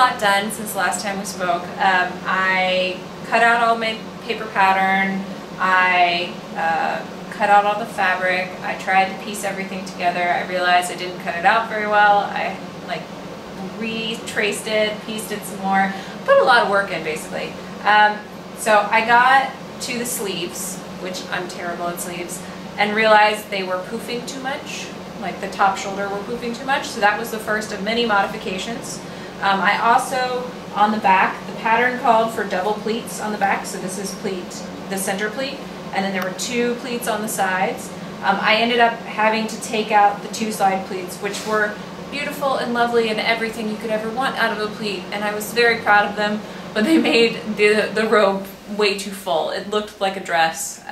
lot done since the last time we spoke. I cut out all my paper pattern. I cut out all the fabric. I tried to piece everything together. I realized I didn't cut it out very well. I like retraced it, pieced it some more, put a lot of work in basically. So I got to the sleeves, which I'm terrible at sleeves, and realized they were poofing too much. Like the top shoulder were poofing too much, so that was the first of many modifications. I also, on the back, the pattern called for double pleats on the back, so this is pleat, the center pleat, and then there were 2 pleats on the sides. I ended up having to take out the 2 side pleats, which were beautiful and lovely and everything you could ever want out of a pleat, and I was very proud of them, but they made the robe way too full. It looked like a dress,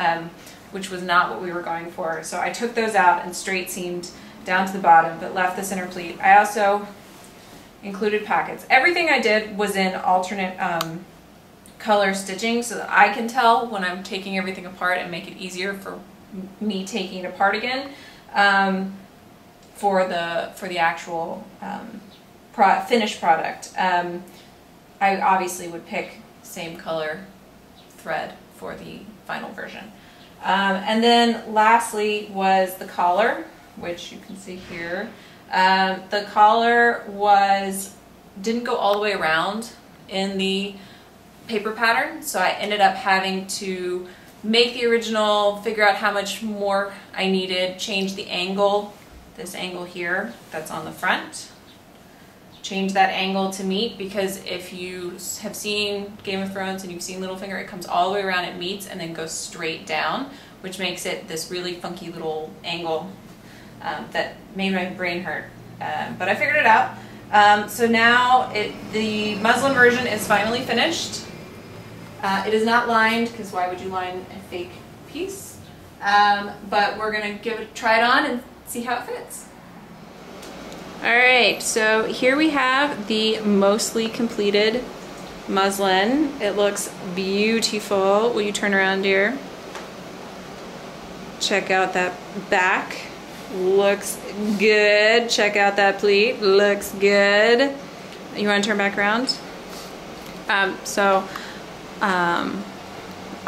which was not what we were going for. So I took those out and straight seamed down to the bottom, but left the center pleat. I also included pockets. Everything I did was in alternate color stitching so that I can tell when I'm taking everything apart and make it easier for me taking it apart again for the actual finished product. I obviously would pick same color thread for the final version. And then lastly was the collar, which you can see here. The collar didn't go all the way around in the paper pattern, so I ended up having to make the original, figure out how much more I needed, change the angle, this angle here that's on the front, change that angle to meet, because if you have seen Game of Thrones and you've seen Littlefinger, it comes all the way around, it meets, and then goes straight down, which makes it this really funky little angle that made my brain hurt. But I figured it out. So now the muslin version is finally finished. It is not lined, because why would you line a fake piece? But we're going to try it on and see how it fits. Alright, so here we have the mostly completed muslin. It looks beautiful. Will you turn around, dear? Check out that back. Looks good. Check out that pleat. Looks good. You want to turn back around?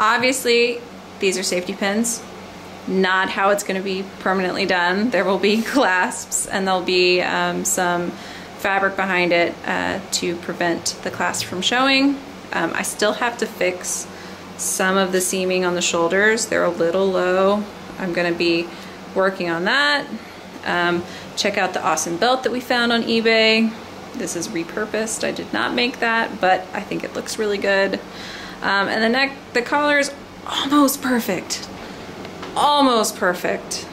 Obviously these are safety pins. Not how it's going to be permanently done. There will be clasps and there'll be some fabric behind it to prevent the clasp from showing. I still have to fix some of the seaming on the shoulders. They're a little low. I'm going to be working on that. Check out the awesome belt that we found on eBay. This is repurposed. I did not make that, but I think it looks really good. And the collar is almost perfect. Almost perfect.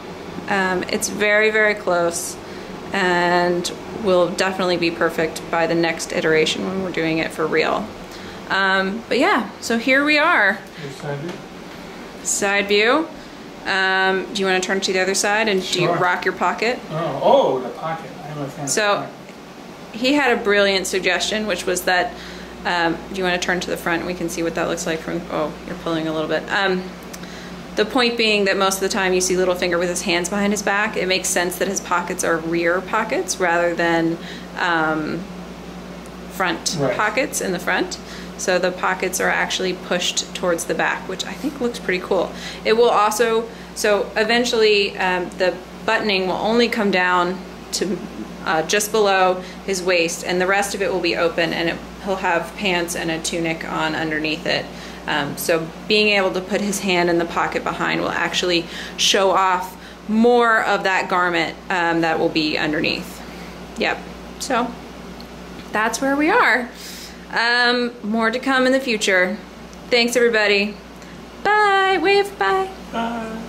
It's very, very close and will definitely be perfect by the next iteration when we're doing it for real. But yeah, so here we are. Side view? Side view. Do you want to turn to the other side and Sure. do you rock your pocket? Oh, the pocket. I have a fancy So he had a brilliant suggestion, which was that, do you want to turn to the front? We can see what that looks like from, oh, you're pulling a little bit. The point being that most of the time you see Littlefinger with his hands behind his back. It makes sense that his pockets are rear pockets rather than front pockets in the front. So the pockets are actually pushed towards the back, which I think looks pretty cool. It will also, so eventually the buttoning will only come down to just below his waist, and the rest of it will be open, and he'll have pants and a tunic on underneath it. So being able to put his hand in the pocket behind will actually show off more of that garment that will be underneath. Yep, so that's where we are. More to come in the future. Thanks everybody. Bye, wave, bye. Bye.